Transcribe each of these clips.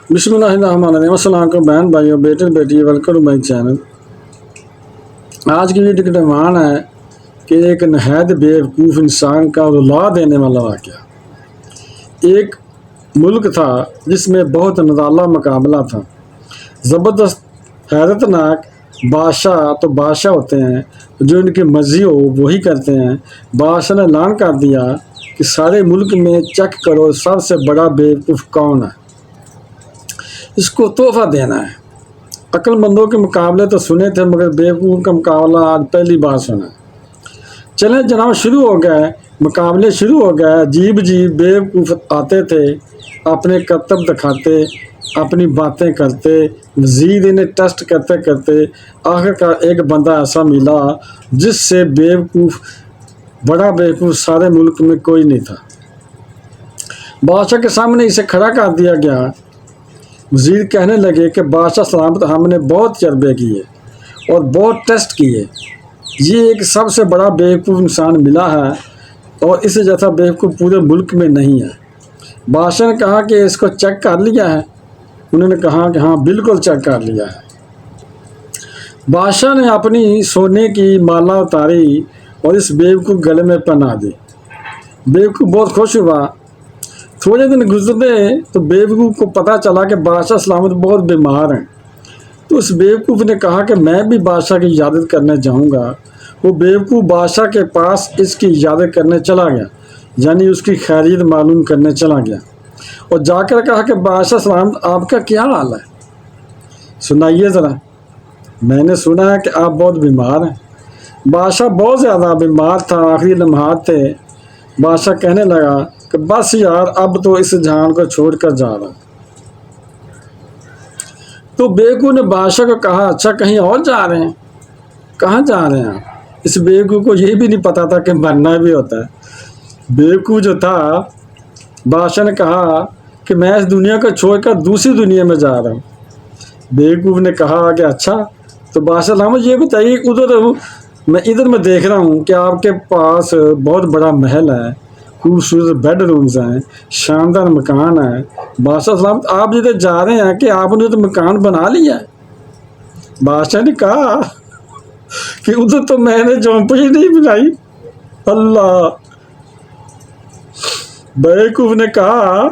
بسم اللہ الرحمن الرحیم۔ السلام علیکم بہن بھائیوں، بیٹے بیٹی، ویلکم ٹو مائی چینل۔ آج کی ویڈیو کا عنوان ہے کہ ایک نہایت بیوقوف انسان کا رلا دینے والا واقعہ۔ ایک ملک تھا جس میں بہت نرالا مقابلہ تھا، زبردست حیرت ناک بادشاہ تو بادشاہ ہوتے ہیں، جو ان کی مرضی ہو وہی کرتے ہیں۔ بادشاہ نے اعلان کر دیا کہ سارے ملک میں چیک کرو سب سے بڑا بیوقوف کون ہے، اس کو تحفہ دینا ہے۔ عقل مندوں کے مقابلے تو سنے تھے، مگر بیوقوف کا مقابلہ آج پہلی بار سنا۔ چلیں جناب، شروع ہو گئے، مقابلے شروع ہو گئے۔ عجیب بیوقوف آتے تھے، اپنے کرتب دکھاتے، اپنی باتیں کرتے، مزید انہیں ٹیسٹ کرتے کرتے آخرکار ایک بندہ ایسا ملا جس سے بڑا بیوقوف سارے ملک میں کوئی نہیں تھا۔ بادشاہ کے سامنے اسے کھڑا کر دیا گیا۔ وزیر کہنے لگے کہ بادشاہ سلامت، ہم نے بہت تجربے کیے اور بہت ٹیسٹ کیے، یہ ایک سب سے بڑا بیوقوف انسان ملا ہے اور اس جیسا بیوقوف پورے ملک میں نہیں ہے۔ بادشاہ نے کہا کہ اس کو چیک کر لیا ہے؟ انہوں نے کہا کہ ہاں بالکل چیک کر لیا ہے۔ بادشاہ نے اپنی سونے کی مالا اتاری اور اس بیوقوف گلے میں پہنا دی۔ بیوقوف بہت خوش ہوا۔ تھوڑے دن گزرے تو بیوقوف کو پتہ چلا کہ بادشاہ سلامت بہت بیمار ہیں۔ تو اس بیوقوف نے کہا کہ میں بھی بادشاہ کی عیادت کرنے جاؤں گا۔ وہ بیوقوف بادشاہ کے پاس اس کی عیادت کرنے چلا گیا، یعنی اس کی خیریت معلوم کرنے چلا گیا، اور جا کر کہا کہ بادشاہ سلامت، آپ کا کیا حال ہے؟ سنائیے ذرا، میں نے سنا ہے کہ آپ بہت بیمار ہیں۔ بادشاہ بہت زیادہ بیمار تھا، آخری لمحات تھے۔ بادشاہ کہنے لگا کہ بس یار، اب تو اس جہان کو چھوڑ کر جا رہا۔ تو بیوقوف نے بادشاہ کو کہا، اچھا کہیں اور جا رہے ہیں؟ کہاں جا رہے ہیں آپ؟ اس بیوقوف کو یہ بھی نہیں پتا تھا کہ مرنا بھی ہوتا ہے۔ بیوقوف جو تھا، بادشاہ نے کہا کہ میں اس دنیا کو چھوڑ کر دوسری دنیا میں جا رہا ہوں۔ بیوقوف نے کہا کہ اچھا، تو بادشاہ سلامت یہ بتائیے، ادھر میں دیکھ رہا ہوں کہ آپ کے پاس بہت بڑا محل ہے، خوبصورت بیڈ رومز ہیں، شاندار مکان ہے۔ بادشاہ سلامت، آپ جدھر جا رہے ہیں کہ آپ نے تو مکان بنا لیا ہے؟ بادشاہ نے کہا کہ ادھر تو میں نے جھونپڑی نہیں بنائی۔ اللہ! بیوقوف نے کہا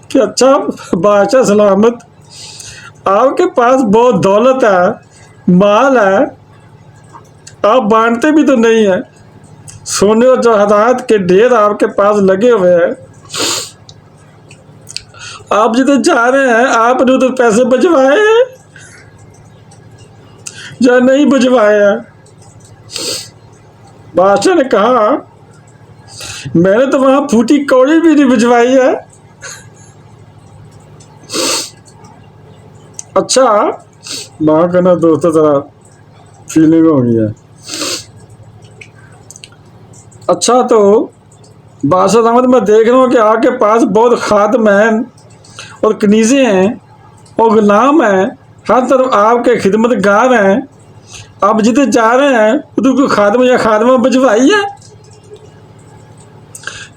کہ اچھا بادشاہ سلامت، آپ کے پاس بہت دولت ہے، مال ہے، آپ بانٹتے بھی تو نہیں ہیں، سونے اور جواہرات کے ڈھیر آپ کے پاس لگے ہوئے ہیں، آپ جدھر جا رہے ہیں آپ نے ادھر پیسے بچوائے ہیں یا نہیں بچوائے ہیں؟ بادشاہ نے کہا میں نے تو وہاں پھوٹی کوڑی بھی نہیں بچوائی ہے۔ اچھا، وہاں کا نا دوستوں ذرا فیلنگ ہو گئی ہے۔ اچھا، تو بادشاہ سلامت، میں دیکھ رہا ہوں کہ آپ کے پاس بہت خادمین اور کنیزیں ہیں اور غلام ہیں، ہر طرف آپ کے خدمت گار ہیں، آپ جدھر جا رہے ہیں ادھر کوئی خادم یا خادمہ بجوائی ہے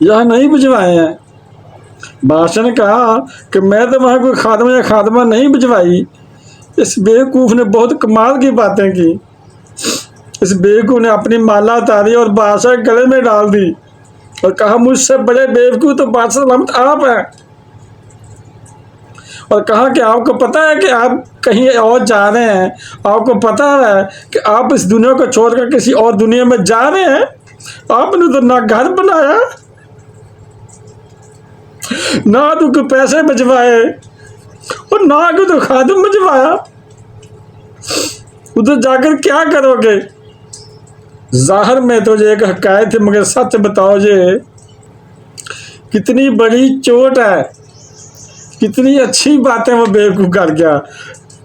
یا نہیں بجوائے ہیں؟ بادشاہ نے کہا کہ میں تو وہاں کوئی خادم یا خادمہ نہیں بجوائی۔ اس بیوقوف نے بہت کمال کی باتیں کی۔ اس بیوقوف نے اپنی مالا اتاری اور بادشاہ کے گلے میں ڈال دی اور کہا مجھ سے بڑے بیوقوف تو بادشاہ سلامت آپ ہیں، اور کہا کہ آپ کو پتہ ہے کہ آپ کہیں اور جا رہے ہیں، آپ کو پتہ ہے کہ آپ اس دنیا کو چھوڑ کر کسی اور دنیا میں جا رہے ہیں، آپ نے تو نہ گھر بنایا، نہ تو کوئی پیسے بچوائے اور نہ کوئی تو خادم بچوایا، ادھر جا کر کیا کرو گے؟ ظاہر میں تو یہ ایک حکایت تھی، مگر سچ بتاؤ یہ کتنی بڑی چوٹ ہے، کتنی اچھی باتیں وہ بیوقوف کر گیا۔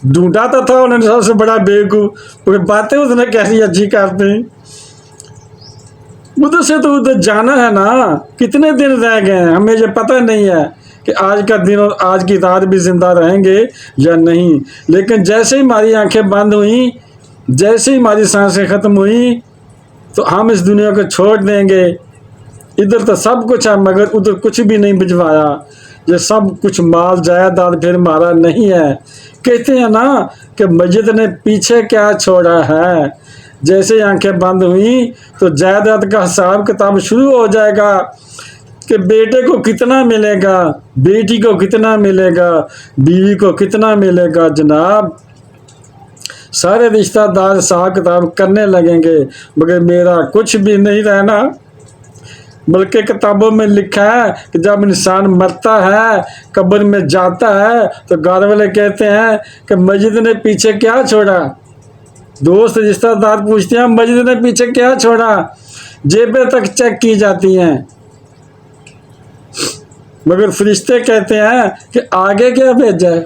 ڈھونڈا تو تھا انہوں نے سب سے بڑا بیوقوف، مگر باتیں اس نے کیسی اچھی کرتی۔ ادھر سے تو ادھر جانا ہے نا، کتنے دن رہ گئے ہیں، ہمیں یہ پتہ نہیں ہے کہ آج کا دن اور آج کی رات بھی زندہ رہیں گے یا نہیں، لیکن جیسے ہی ہماری آنکھیں بند ہوئیں، جیسے ہی ہماری سانسیں ختم ہوئیں، تو ہم اس دنیا کو چھوڑ دیں گے۔ ادھر تو سب کچھ ہے مگر ادھر کچھ بھی نہیں بجوایا۔ یہ سب کچھ مال جائیداد پھر ہمارا نہیں ہے۔ کہتے ہیں نا کہ مسجد نے پیچھے کیا چھوڑا ہے، جیسے آنکھیں بند ہوئیں تو جائیداد کا حساب کتاب شروع ہو جائے گا کہ بیٹے کو کتنا ملے گا، بیٹی کو کتنا ملے گا، بیوی کو کتنا ملے گا۔ جناب سارے رشتہ دار حساب کتاب کرنے لگیں گے، مگر میرا کچھ بھی نہیں رہنا۔ بلکہ کتابوں میں لکھا ہے کہ جب انسان مرتا ہے، قبر میں جاتا ہے، تو گھر والے کہتے ہیں کہ مسجد نے پیچھے کیا چھوڑا۔ دوست رشتہ دار پوچھتے ہیں مسجد نے پیچھے کیا چھوڑا، جیبیں تک چیک کی جاتی ہیں، مگر فرشتے کہتے ہیں کہ آگے کیا بھیجا ہے۔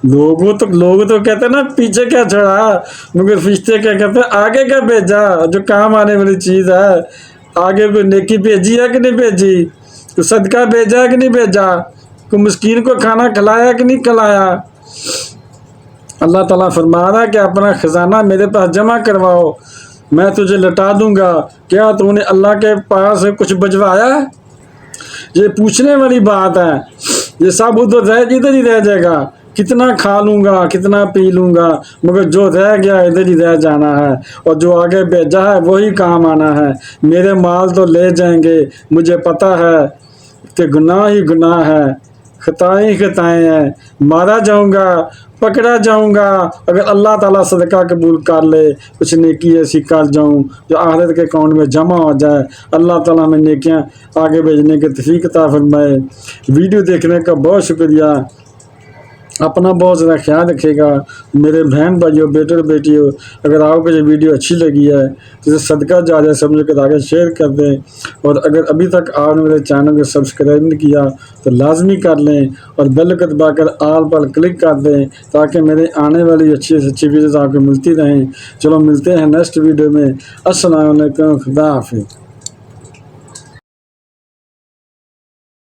لوگ تو کہتے ہیں نا پیچھے کیا چھوڑا، مگر فرشتے کیا کہتے ہیں آگے کیا بھیجا، جو کام آنے والی چیز ہے۔ آگے کوئی نیکی بھیجی ہے کہ نہیں بھیجی، کوئی صدقہ بھیجا ہے کہ نہیں بھیجا، کوئی مسکین کو کھانا کھلایا کہ نہیں کھلایا۔ اللہ تعالیٰ فرما رہا ہے کہ اپنا خزانہ میرے پاس جمع کرواؤ، میں تجھے لٹا دوں گا۔ کیا تو نے اللہ کے پاس کچھ بجوایا ہے؟ یہ پوچھنے والی بات ہے۔ یہ سب ادھر ہی رہ جائے گا، کتنا کھا لوں گا، کتنا پی لوں گا، مگر جو رہ گیا ادھر ہی رہ جانا ہے، اور جو آگے بھیجا ہے وہی کام آنا ہے۔ میرے مال تو لے جائیں گے، مجھے پتہ ہے کہ گناہ ہی گناہ ہے، خطائیں ہی خطائیں ہیں، مارا جاؤں گا، پکڑا جاؤں گا۔ اگر اللہ تعالیٰ صدقہ قبول کر لے، کچھ نیکی ایسی کر جاؤں جو آخرت کے اکاؤنٹ میں جمع ہو جائے، اللہ تعالیٰ میں نیکیاں آگے بھیجنے کی توفیق عطا فرمائے۔ ویڈیو دیکھنے کا بہت شکریہ، اپنا بہت زیادہ خیال رکھے گا میرے بہن بھائیوں، بیٹے اور بیٹیوں۔ اگر آپ کو یہ ویڈیو اچھی لگی ہے تو اسے صدقہ جاریہ سمجھ کر آگے شیئر کر دیں، اور اگر ابھی تک آپ نے میرے چینل کو سبسکرائب نہیں کیا تو لازمی کر لیں، اور بیل کو دبا کر آل پر کلک کر دیں تاکہ میرے آنے والی اچھی سے اچھی ویڈیوز آپ کو ملتی رہیں۔ چلو ملتے ہیں نیکسٹ ویڈیو میں۔ السلام علیکم، خدا حافظ۔